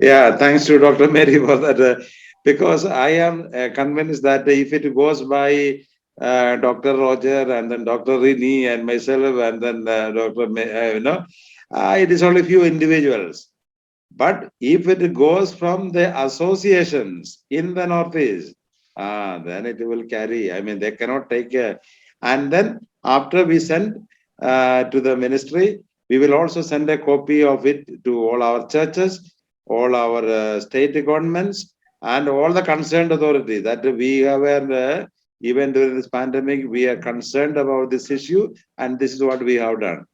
Yeah, thanks to Dr. Mary for that. Because I am convinced that if it goes by Dr. Roger and then Dr. Rini and myself and then Dr. it is only few individuals. But if it goes from the associations in the Northeast, then it will carry. I mean, they cannot take care. And then after we send to the ministry, we will also send a copy of it to all our churches, all our state governments, and all the concerned authorities that we have, even during this pandemic, we are concerned about this issue, and this is what we have done.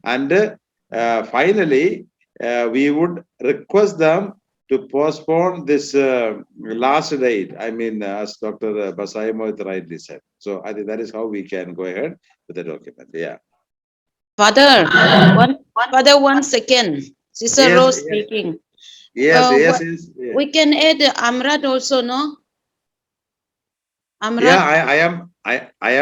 And finally, we would request them to postpone this last date. I mean, as Dr. Basai Mohit rightly said. So I think that is how we can go ahead with the document. Yeah. Father, one second. Sister Yes, Rose yes, speaking. yes, yes, yes. We can add Amrat also, no? Yeah, Amrat. I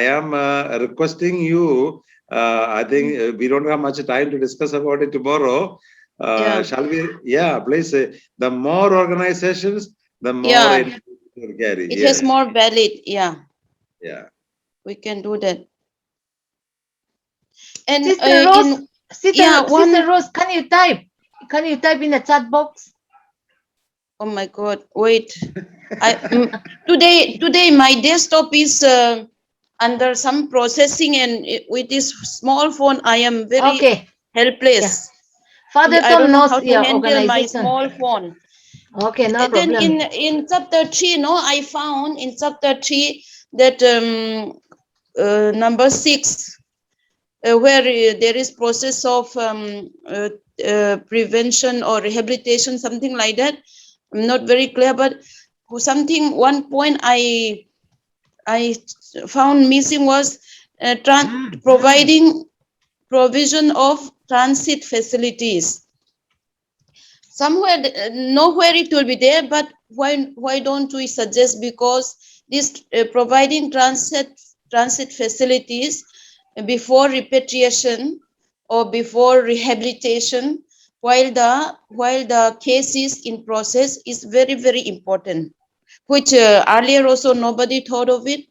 am requesting you. I think we don't have much time to discuss about it tomorrow. Yeah. Shall we? Yeah, please. The more organizations, the more Yeah. it will carry. It Yes. has more valid. Yeah. Yeah. We can do that. And Sister Rose, Sister Rose, can you type? Can you type in the chat box? Oh my God! Wait, today my desktop is under some processing, and with this small phone, I am very helpless. Yeah. Father I Tom don't know knows how to your handle my organization. small phone. Okay, no Then problem. in chapter 3, no, I found in chapter 3 that number 6, where there is process of prevention or rehabilitation, something like that. I'm not very clear, but one point I found missing was providing provision of transit facilities. Somewhere, nowhere it will be there, but why don't we suggest, because this providing transit facilities before repatriation or before rehabilitation while the case is in process is very, very important, which earlier also nobody thought of it,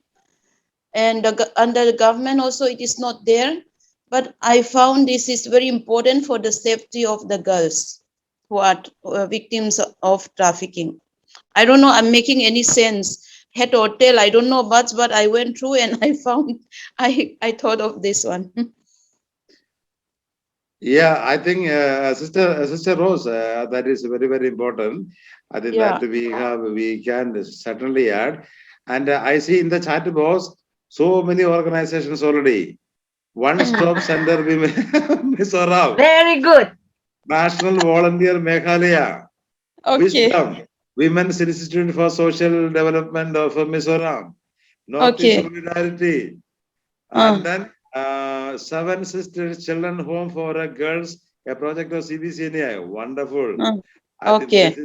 and under the government also it is not there. But I found this is very important for the safety of the girls who are victims of trafficking. I don't know, I'm making any sense, head or tail, I don't know much, but I went through and I found, I thought of this one. Yeah, I think Sister Rose, that is very, very important. I think that we can certainly add. And I see in the chat box so many organizations already. One Stop Center, Mizoram. Very good. National Volunteer Meghalaya. Okay. Wisdom, Women's Institute for Social Development of Mizoram. Northeast Solidarity. And then Seven Sisters Children Home for Girls, a project of CBCNI. Wonderful. Okay.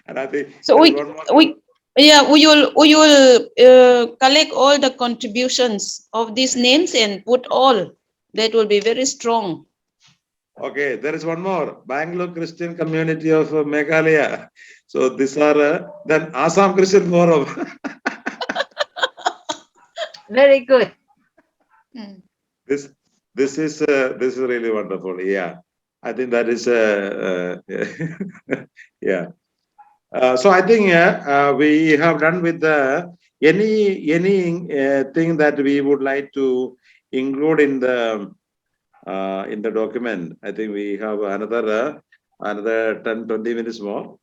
And I think so we will collect all the contributions of these names and put all. That will be very strong. Okay, there is one more. Bangalore Christian Community of Meghalaya. So these are then Assam Christian Forum. Very good. This is really wonderful. Yeah, I think that is yeah. So I think we have done with any thing that we would like to include in the document. I think we have another 10-20 minutes more.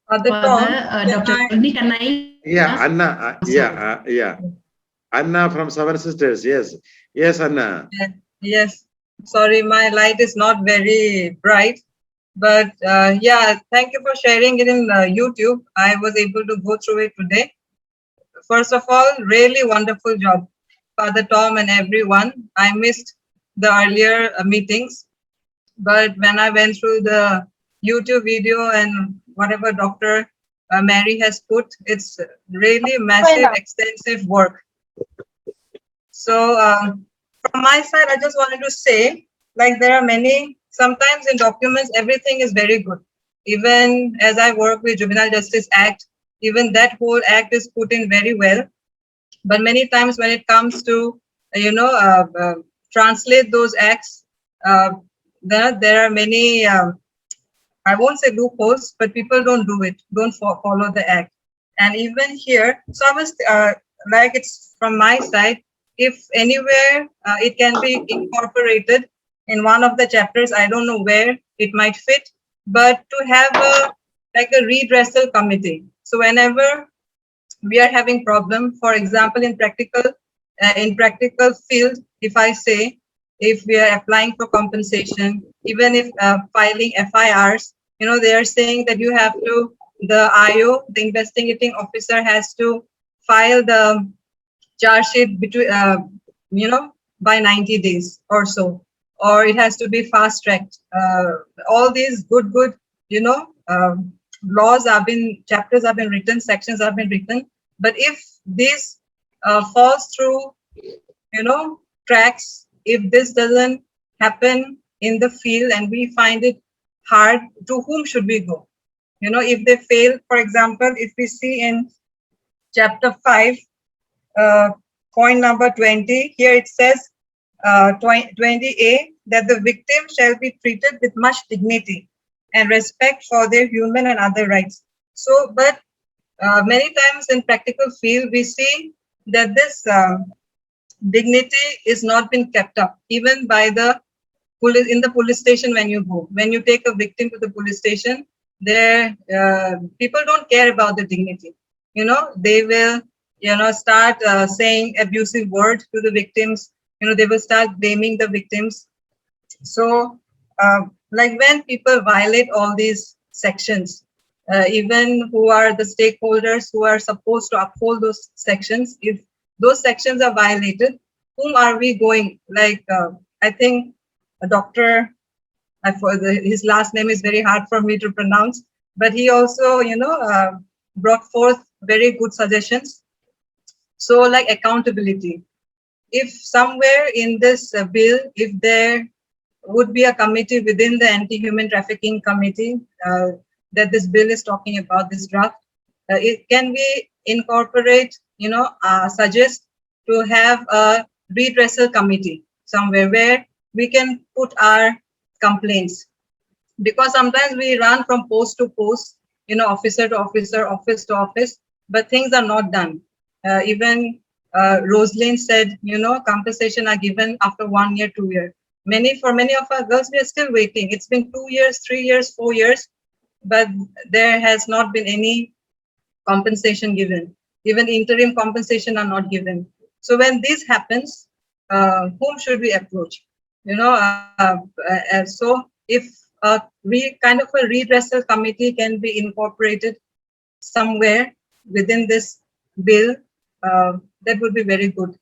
Dr. Tony, can I? Yeah, Anna. Yeah. Anna from Seven Sisters. Yes, Anna. Yes. Sorry, my light is not very bright, but yeah, thank you for sharing it in YouTube. I was able to go through it today. First of all, really wonderful job, Father Tom and everyone. I missed the earlier meetings, but when I went through the YouTube video and whatever Dr. Mary has put, it's really massive, extensive work. So from my side, I just wanted to say, like there are many, sometimes in documents, everything is very good. Even as I work with Juvenile Justice Act, even that whole act is put in very well. But many times when it comes to, translate those acts, there are many, I won't say loopholes, but people don't do it, don't follow the act. And even here, so I was like, it's from my side, if anywhere it can be incorporated in one of the chapters, I don't know where it might fit, but to have a redressal committee. So whenever we are having problem, for example, in practical field, if I say, if we are applying for compensation, even if filing FIRs, they are saying that you have to, the IO, the investigating officer, has to file the charge sheet between, by 90 days or so, or it has to be fast tracked. All these good, laws have been, chapters have been written, sections have been written. But if this falls through, tracks, if this doesn't happen in the field and we find it hard, to whom should we go? If they fail, for example, if we see in chapter 5, point number 20, here it says 20A, that the victim shall be treated with much dignity and respect for their human and other rights. So, but many times in practical field, we see that this dignity is not been kept up, even by the police, in the police station. When you take a victim to the police station, there people don't care about the dignity. They will start saying abusive words to the victims. They will start blaming the victims. So like when people violate all these sections, even who are the stakeholders who are supposed to uphold those sections, if those sections are violated, whom are we going? Like I think a doctor, his last name is very hard for me to pronounce, but he also brought forth very good suggestions. So like accountability, if somewhere in this bill, if there would be a committee within the anti-human trafficking committee that this bill is talking about, this draft, it can be incorporate, suggest to have a redressal committee somewhere where we can put our complaints, because sometimes we run from post to post, officer to officer, office to office, but things are not done. Even Rosalind said, compensation are given after 1 year, 2 years. For many of our girls, we are still waiting. It's been 2 years, 3 years, 4 years, but there has not been any compensation given. Even interim compensation are not given. So when this happens, whom should we approach? So if a redressal committee can be incorporated somewhere within this bill, that would be very good.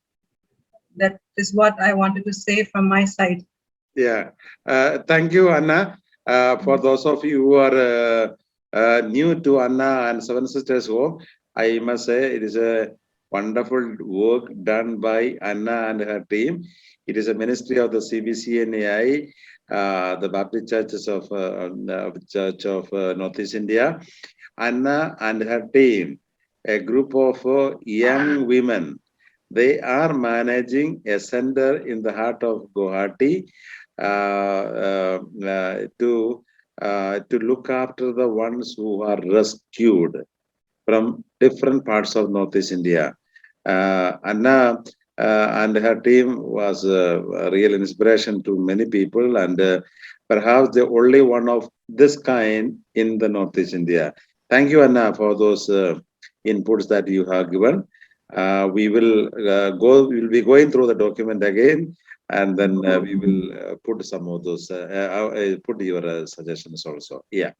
That is what I wanted to say from my side. Yeah, thank you, Anna. For those of you who are new to Anna and Seven Sisters Home, I must say it is a wonderful work done by Anna and her team. It is a ministry of the CBCNAI, the Baptist Churches of Church of Northeast India. Anna and her team, a group of young women, they are managing a center in the heart of Guwahati to look after the ones who are rescued from different parts of Northeast India. Anna and her team was a real inspiration to many people, and perhaps the only one of this kind in the Northeast India. Thank you, Anna, for those inputs that you have given. We will be going through the document again, and then we will put some of those, put your suggestions also. Yeah.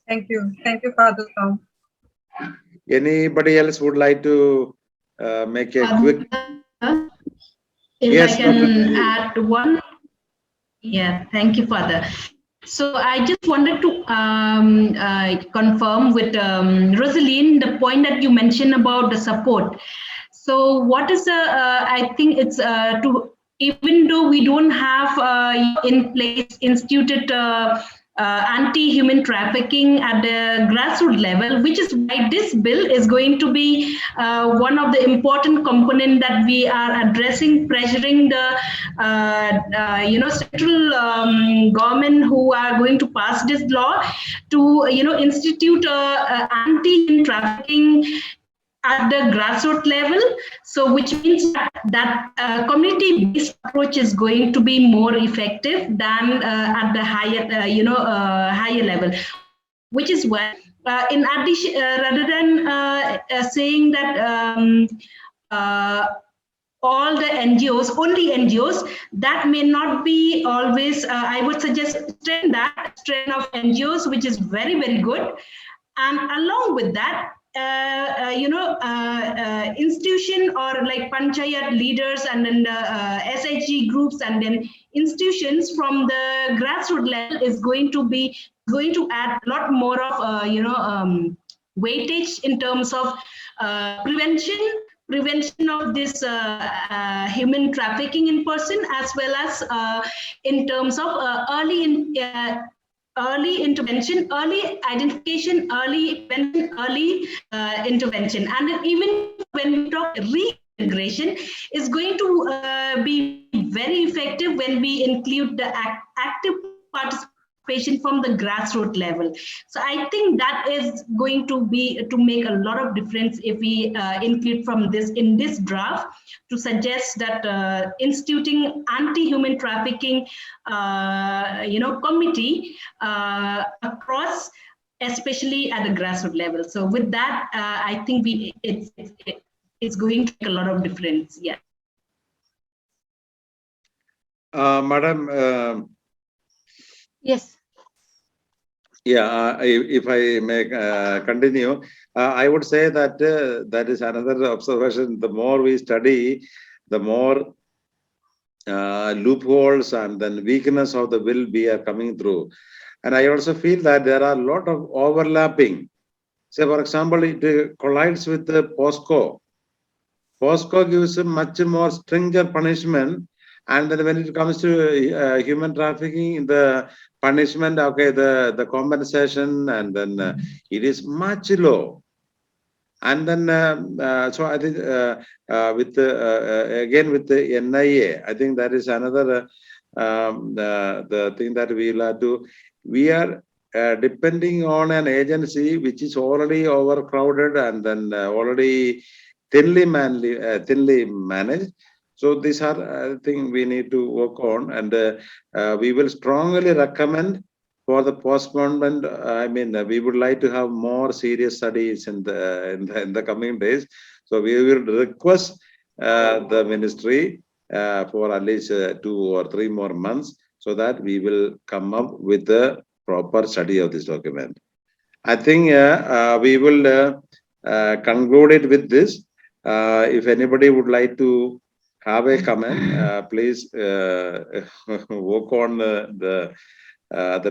Thank you, Father Tom. Anybody else would like to make a quick? If Yes, I can add one. Yeah, thank you, Father. So I just wanted to confirm with Rosaline the point that you mentioned about the support. So what is I think it's to even though we don't have in place instituted anti-human trafficking at the grassroots level, which is why this bill is going to be one of the important component that we are addressing, pressuring the central government who are going to pass this law to institute anti-human trafficking at the grassroots level. So which means that community-based approach is going to be more effective than at the higher higher level, which is why in addition, rather than saying that all the NGOs, only NGOs, that may not be always, I would suggest strengthen that strength of NGOs, which is very, very good. And along with that, institution or like panchayat leaders and then the SHG groups and then institutions from the grassroots level is going to add a lot more of weightage in terms of prevention of this human trafficking in person, as well as in terms of early intervention, early identification, early prevention, early intervention. And then even when we talk reintegration, is going to be very effective when we include the active participation from the grassroots level. So I think that is going to make a lot of difference if we include from this in this draft to suggest that instituting anti-human trafficking committee across, especially at the grassroots level. So with that, I think it's going to make a lot of difference. Yeah. Madam. Yes. Yeah, if I may continue, I would say that that is another observation. The more we study, the more loopholes and then weakness of the bill we are coming through. And I also feel that there are a lot of overlapping. Say, for example, it collides with the POSCO. POSCO gives a much more stringent punishment. And then when it comes to human trafficking, the punishment, okay, the compensation, and then it is much low. And then, so I think with again with the NIA, I think that is another the thing that we'll have to. We are depending on an agency which is already overcrowded and then already thinly managed. So these are things we need to work on, and we will strongly recommend for the postponement. I mean, we would like to have more serious studies in the coming days. So we will request the ministry for at least 2 or 3 more months, so that we will come up with the proper study of this document. I think we will conclude it with this. If anybody would like to have a comment, please work on the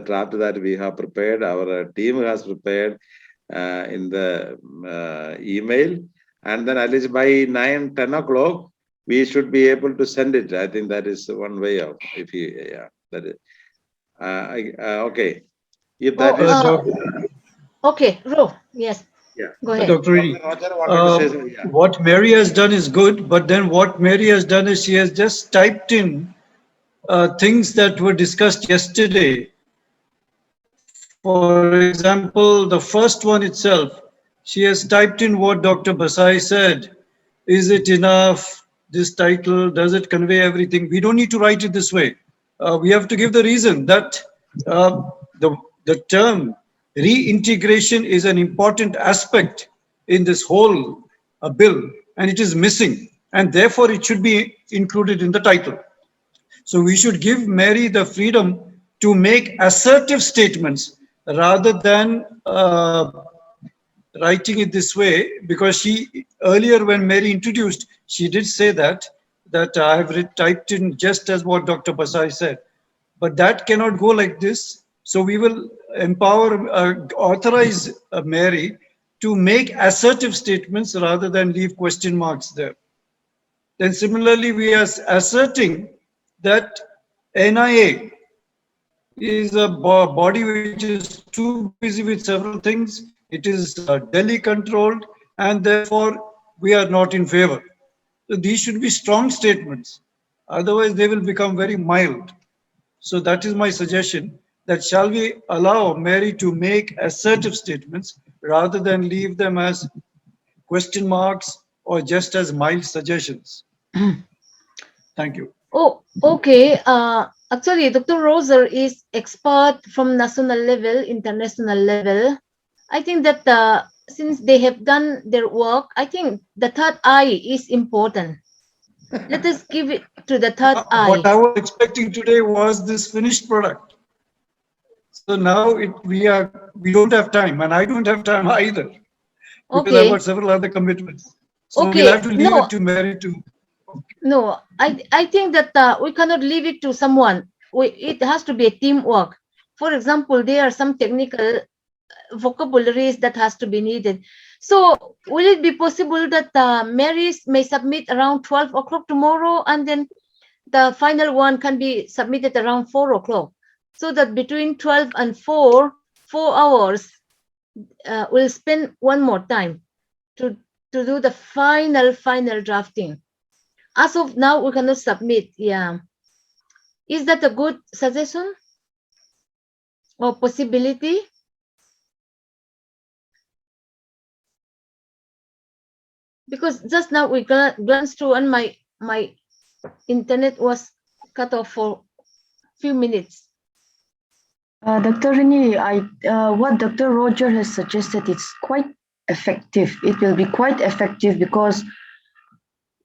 draft that we have prepared. Our team has prepared in the email, and then at least by 9-10 o'clock we should be able to send it. I think that is one way of, if you, yeah, that is okay. If that is okay, Ro, yes. Yeah. Go ahead. Dr. Rini, what Mary has done is good, but then what Mary has done is she has just typed in things that were discussed yesterday. For example, the first one itself, she has typed in what Dr. Basai said. Is it enough? This title, does it convey everything? We don't need to write it this way. We have to give the reason that the term reintegration is an important aspect in this whole bill, and it is missing, and therefore it should be included in the title. So we should give Mary the freedom to make assertive statements rather than writing it this way, because she earlier, when Mary introduced, she did say that I have typed in just as what Dr. Basai said, but that cannot go like this. So we will empower, authorize Mary to make assertive statements rather than leave question marks there. Then similarly, we are asserting that NIA is a body which is too busy with several things. It is Delhi controlled, and therefore we are not in favor. So these should be strong statements. Otherwise, they will become very mild. So that is my suggestion, that shall we allow Mary to make assertive statements rather than leave them as question marks or just as mild suggestions. Thank you. Oh, okay. Actually, Dr. Roser is expert from national level, international level. I think that since they have done their work, I think the third eye is important. Let us give it to the third eye. What I was expecting today was this finished product. So now we don't have time, and I don't have time either, because I've Okay. got several other commitments. So Okay. we'll have to leave No. it to Mary to. No, I think that we cannot leave it to someone. It has to be a teamwork. For example, there are some technical vocabularies that has to be needed. So will it be possible that Mary may submit around 12 o'clock tomorrow, and then the final one can be submitted around 4 o'clock, so that between 12 and 4 hours, we'll spend one more time to do the final drafting. As of now, we cannot submit. Yeah. Is that a good suggestion or possibility? Because just now we glanced through and my internet was cut off for a few minutes. Dr. Rini, what Dr. Roger has suggested, it's quite effective. It will be quite effective because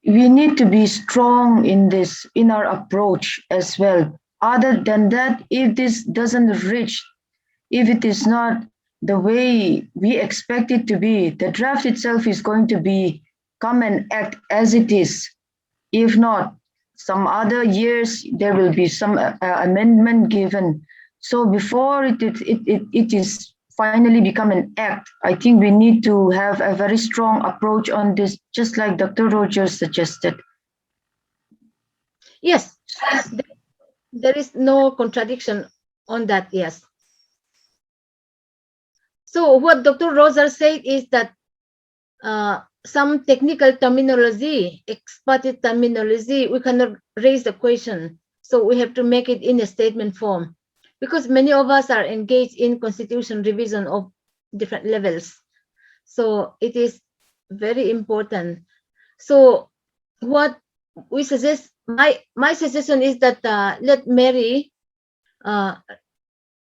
we need to be strong in our approach as well. Other than that, if this doesn't reach, if it is not the way we expect it to be, the draft itself is going to come and act as it is. If not, some other years there will be some amendment given. So before it is finally become an act, I think we need to have a very strong approach on this, just like Dr. Rogers suggested. Yes, there is no contradiction on that. Yes. So what Dr. Roser said is that some technical terminology, expert terminology, we cannot raise the question. So we have to make it in a statement form, because many of us are engaged in constitution revision of different levels. So it is very important. So what we suggest, my suggestion is that let Mary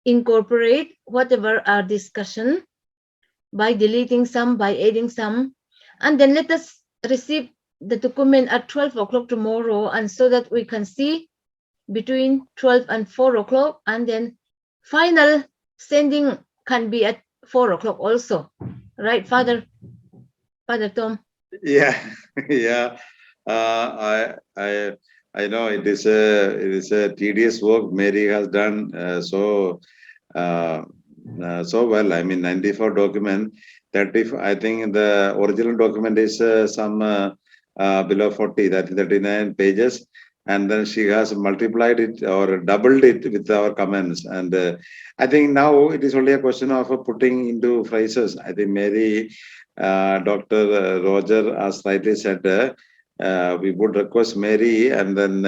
incorporate whatever our discussion by deleting some, by adding some, and then let us receive the document at 12 o'clock tomorrow, and so that we can see between 12 and 4 o'clock, and then final sending can be at 4 o'clock also, right, Father Tom? Yeah, yeah. I know it is a tedious work Mary has done so well. I mean, 94 document. 30. I think the original document is some below 40. That is 39 pages. And then she has multiplied it or doubled it with our comments. And I think now it is only a question of putting into phrases. I think Mary, Dr. Roger, as rightly said, we would request Mary and then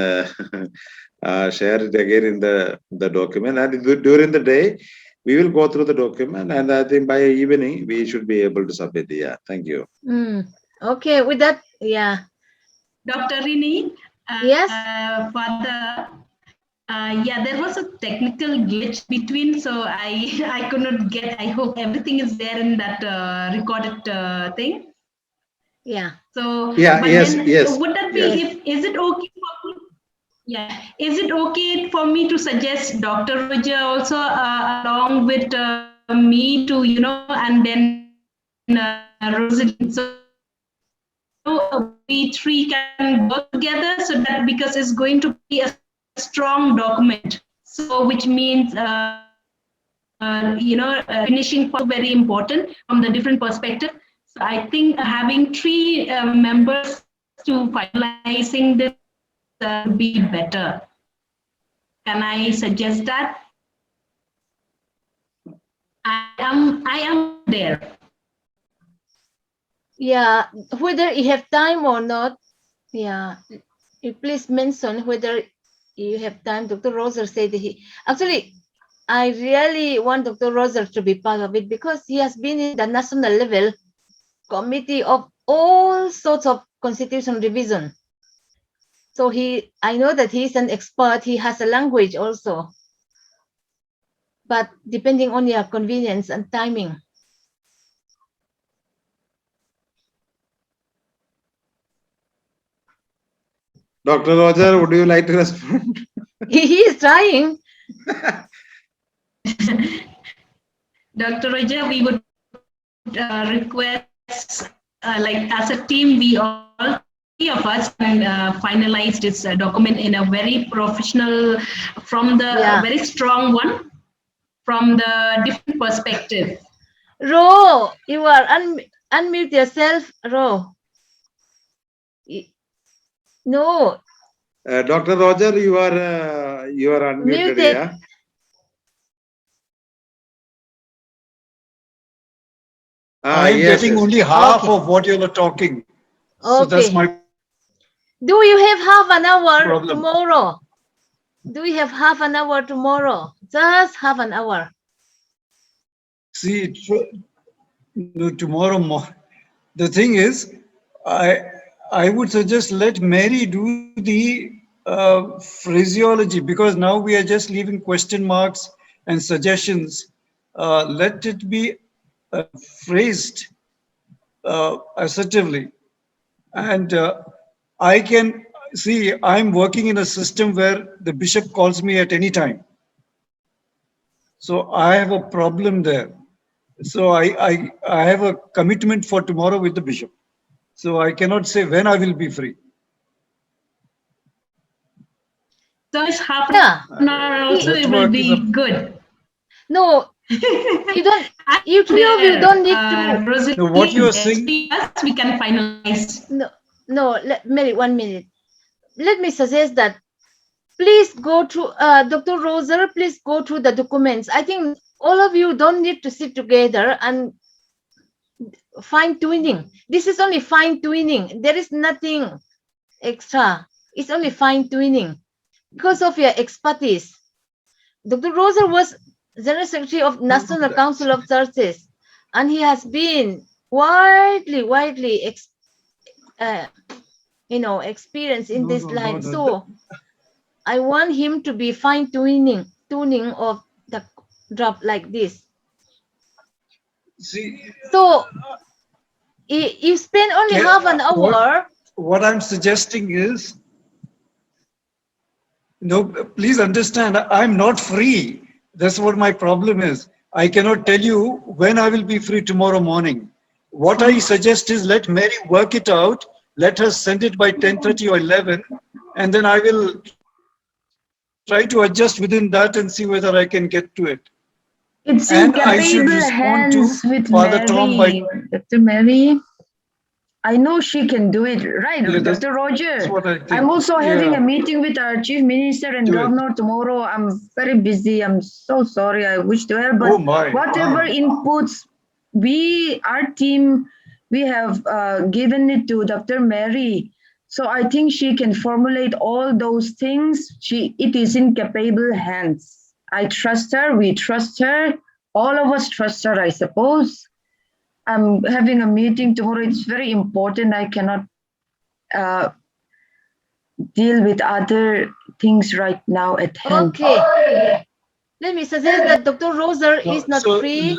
share it again in the document. And during the day, we will go through the document. And I think by evening, we should be able to submit. Yeah, thank you. Okay, with that, yeah. Dr. Rini, Yes. Father, yeah, there was a technical glitch between, so I could not get. I hope everything is there in that recorded thing. Yeah. So Yeah. Yes. Yes. Would that be? Yes. Is it okay for me? Yeah. Is it okay for me to suggest Dr. Roger also along with me to and then Rosalind? So we three can work together, so that because it's going to be a strong document. So which means finishing part very important from the different perspective. So I think having three members to finalizing this would be better. Can I suggest that? I am there. Yeah, whether you have time or not, yeah, you please mention whether you have time. Dr. Roser said actually, I really want Dr. Roser to be part of it because he has been in the national level committee of all sorts of constitution revision. So I know that he's an expert. He has a language also, but depending on your convenience and timing. Dr. Roger, would you like to respond? He is trying. Dr. Roger, we would request, like as a team, we all three of us can finalize this document in a very professional, from the very strong one, from the different perspective. Ro, you are unmute yourself, Ro. No. Dr. Roger, you are unmuted. Muted. Yeah. I'm yes, getting yes. only half Okay. of what you are talking. So Okay. that's my Do you have half an hour problem. tomorrow? Do we have half an hour tomorrow? Just half an hour. See, no, tomorrow morning. The thing is, I would suggest let Mary do the phraseology, because now we are just leaving question marks and suggestions. Let it be phrased assertively. And I can see I'm working in a system where the bishop calls me at any time. So I have a problem there. So I have a commitment for tomorrow with the bishop. So I cannot say when I will be free. So it's half Yeah. an hour also, it will Network is be a- good. No, you don't. You three of you don't need to. No, what you are saying- we can finalize. No. Mary, 1 minute. Let me suggest that please go through. Dr. Roser, please go through the documents. I think all of you don't need to sit together and fine tuning. This is only fine tuning. There is nothing extra. It's only fine tuning because of your expertise. Dr. Roser was General Secretary of National Council of Churches, and he has been widely experienced in this line. So I want him to be fine tuning of the draft like this. See, So you spend only Yeah, half an hour. what I'm suggesting is, no, please understand, I'm not free. That's what my problem is. I cannot tell you when I will be free tomorrow morning. What I suggest is let Mary work it out. Let her send it by 10:30 or 11, and then I will try to adjust within that and see whether I can get to it. It's in And I should capable respond to hands with Father Tom by Mary, Dr. Mary. I know she can do it, right, Yeah, that's- Dr. Roger? that's what I think. I'm also having Yeah. a meeting with our chief minister and Do it. governor tomorrow. I'm very busy. I'm so sorry. I wish to help, but Oh my. whatever inputs our team, we have given it to Dr. Mary. So I think she can formulate all those things. It is in capable hands. I trust her. We trust her. All of us trust her, I suppose. I'm having a meeting tomorrow. It's very important. I cannot deal with other things right now at hand. Okay. Let me suggest that Dr. Roser is not So- free.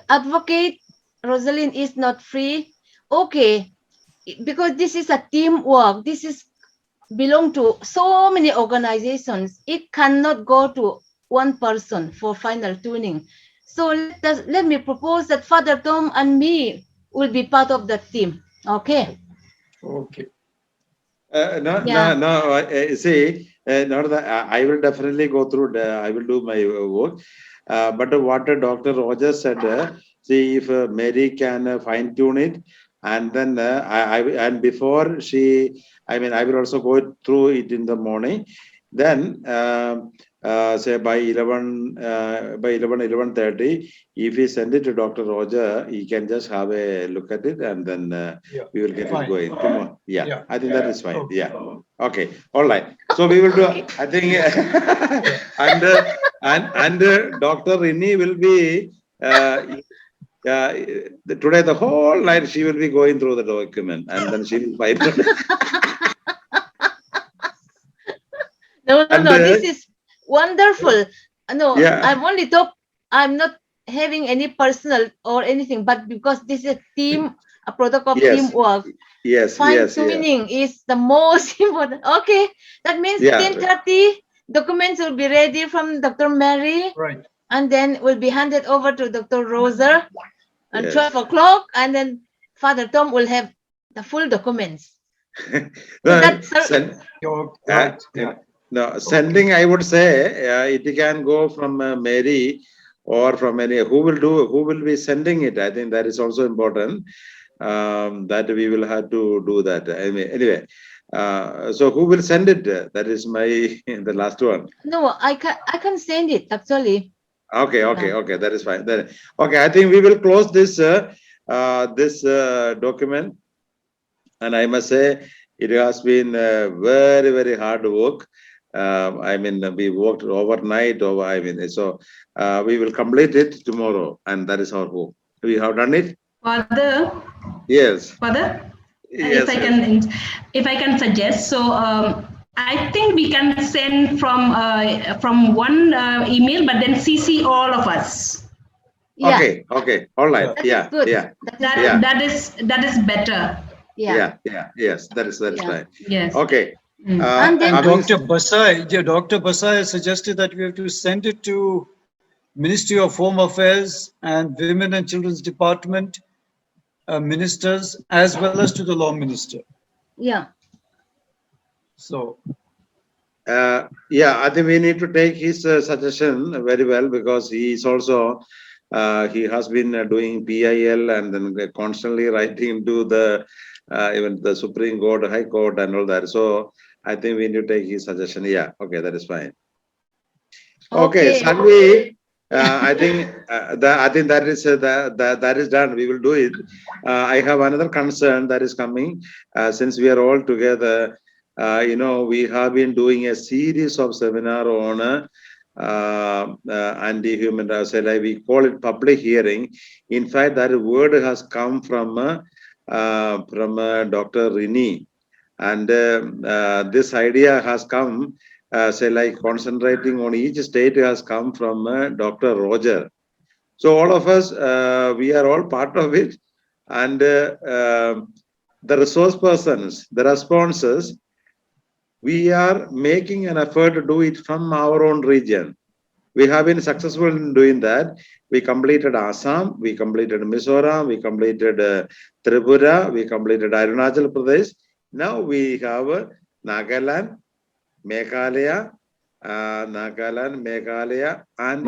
Advocate Rosalind is not free. Okay. Because this is a teamwork. This is belong to so many organizations. It cannot go to one person for final tuning. So let me propose that Father Tom and me will be part of the team. Okay. Okay. See, I will definitely go through. I will do my work. But what Dr. Roger said, see if Mary can fine tune it, and then and before I will also go through it in the morning. Then say by 11:30, if we send it to Dr. Roger, he can just have a look at it and then we will get it Fine. going tomorrow. Yeah, Yeah. I think that is fine. Okay. Yeah. Okay. All right. So we will do. I think and Dr. Rini will be today the whole night she will be going through the document and then she will find it. No, And, this is wonderful. No, yeah. I'm not having any personal or anything, but because this is a product of Yes. teamwork. Yes. Fine Yes. Yeah. tuning is the most important. Okay, that means Yeah. 10:30 documents will be ready from Dr. Mary, Right. and then will be handed over to Dr. Roser at Yes. 12 o'clock, and then Father Tom will have the full documents. No, that's You're right. Yeah. no, sending, I would say, it can go from Mary or from any, who will be sending it. I think that is also important, that we will have to do that. I mean, anyway, so who will send it? That is the last one. No, I can send it actually. Okay, that is fine. Then, okay, I think we will close this document, and I must say it has been very, very hard work. I mean, we worked overnight. So we will complete it tomorrow, and that is our hope. We have done it. Father, Yes. Father, Yes. if I can suggest, so I think we can send from one email, but then CC all of us. Yeah, Okay. All right. that Yeah. is good. Yeah. That is better. Yeah. Yes. That is Yeah. fine. Yes. Okay. And then Dr. Basai has suggested that we have to send it to Ministry of Home Affairs and Women and Children's Department ministers, as well as to the Law Minister. yeah. So yeah, I think we need to take his suggestion very well, because he is also he has been doing PIL and then constantly writing to the even the Supreme Court, High Court, and all that. So I think we need to take his suggestion. Yeah, okay, that is fine. Okay, Sanvi, I think that is that is done. We will do it. I have another concern that is coming. Since we are all together, we have been doing a series of seminar on anti-human rights. We call it public hearing. In fact, that word has come from Dr. Rini, and this idea has come. Concentrating on each state has come from Dr. Roger. So all of us, we are all part of it, and the resource persons, the responses, we are making an effort to do it from our own region. We have been successful in doing that. We completed Assam, we completed Mizoram, we completed Tripura, we completed Arunachal Pradesh. Now we have Nagaland, Meghalaya, and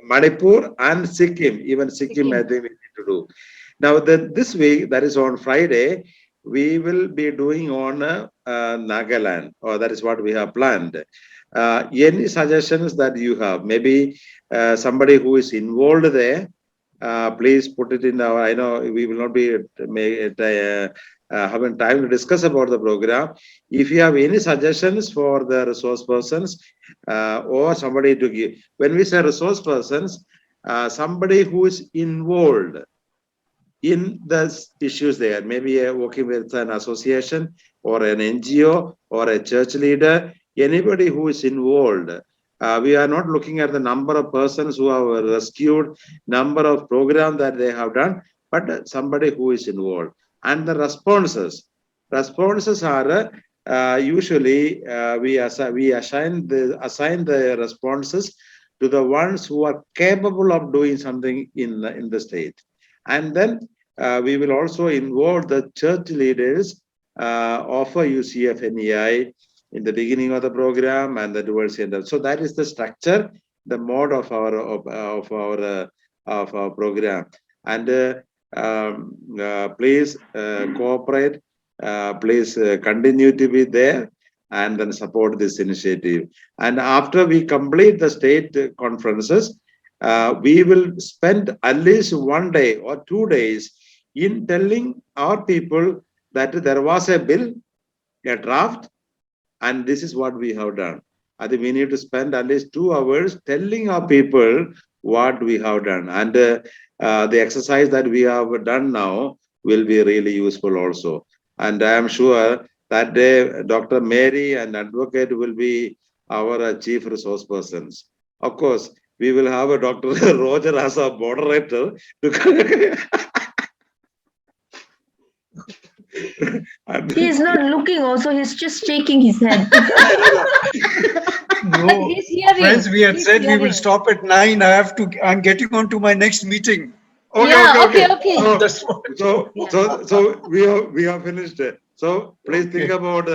Manipur and Sikkim. Even Sikkim, I think we need to do. Now, this week, that is on Friday, we will be doing on Nagaland, or that is what we have planned. Any suggestions that you have? Maybe somebody who is involved there, please put it in our. I know we will not be having time to discuss about the program. If you have any suggestions for the resource persons or somebody to give, when we say resource persons, somebody who is involved in the issues there, maybe working with an association or an NGO or a church leader, anybody who is involved. We are not looking at the number of persons who have rescued, number of programs that they have done, but somebody who is involved. And the responses are usually we assign the responses to the ones who are capable of doing something in the state. And then we will also involve the church leaders of UCF-NEI in the beginning of the program and towards the end. So that is the structure, the mode of our program. And please cooperate. Please continue to be there. and then support this initiative. And after we complete the state conferences, we will spend at least 1 day or 2 days in telling our people that there was a bill, a draft, and this is what we have done. I think we need to spend at least 2 hours telling our people what we have done. And the exercise that we have done now will be really useful also. And I am sure that day Dr. Mary and advocate will be our chief resource persons. Of course, we will have a Dr. Roger as a moderator to and He is not looking also, he's just shaking his head. No, He's hearing. friends, we had He's said we will hearing. stop at 9. I'm getting on to my next meeting. Yeah, okay. So, That's what- so we have finished. So please think about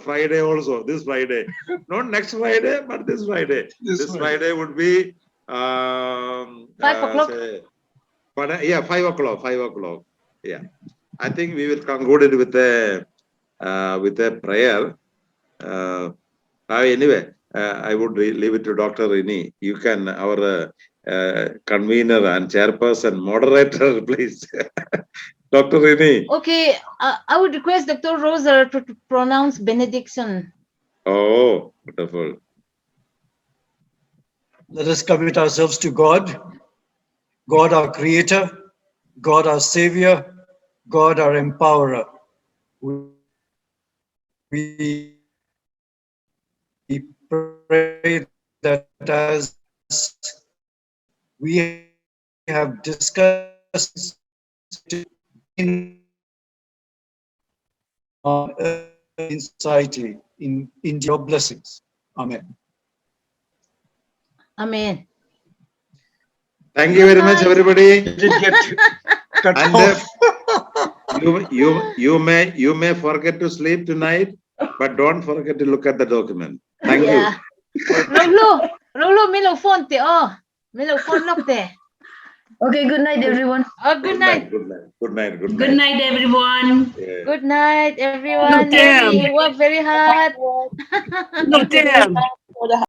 Friday also, this Friday. Not next Friday, but this Friday. This Friday would be 5 o'clock. yeah, 5 o'clock. 5 o'clock. Yeah. I think we will conclude it with a prayer. Anyway, I would leave it to Dr. Rini. You can, our convener and chairperson, moderator, please. Dr. Rini. Okay, I would request Dr. Roser to pronounce benediction. Oh, wonderful. Let us commit ourselves to God, God our creator, God our savior, God our empowerer. We pray that as we have discussed in society, in your blessings. Amen. Amen. Thank you very much, everybody. Did it get cut And off? you may forget to sleep tonight, but don't forget to look at the document. Thank you. Yeah. Lulu, milo phone te oh. Milo phone lock te. Okay, good night, everyone. Oh, good night. Good night. Good night. Good night. Good night, everyone. Yeah. Good night, everyone. Good night. You work very hard. No, damn. For the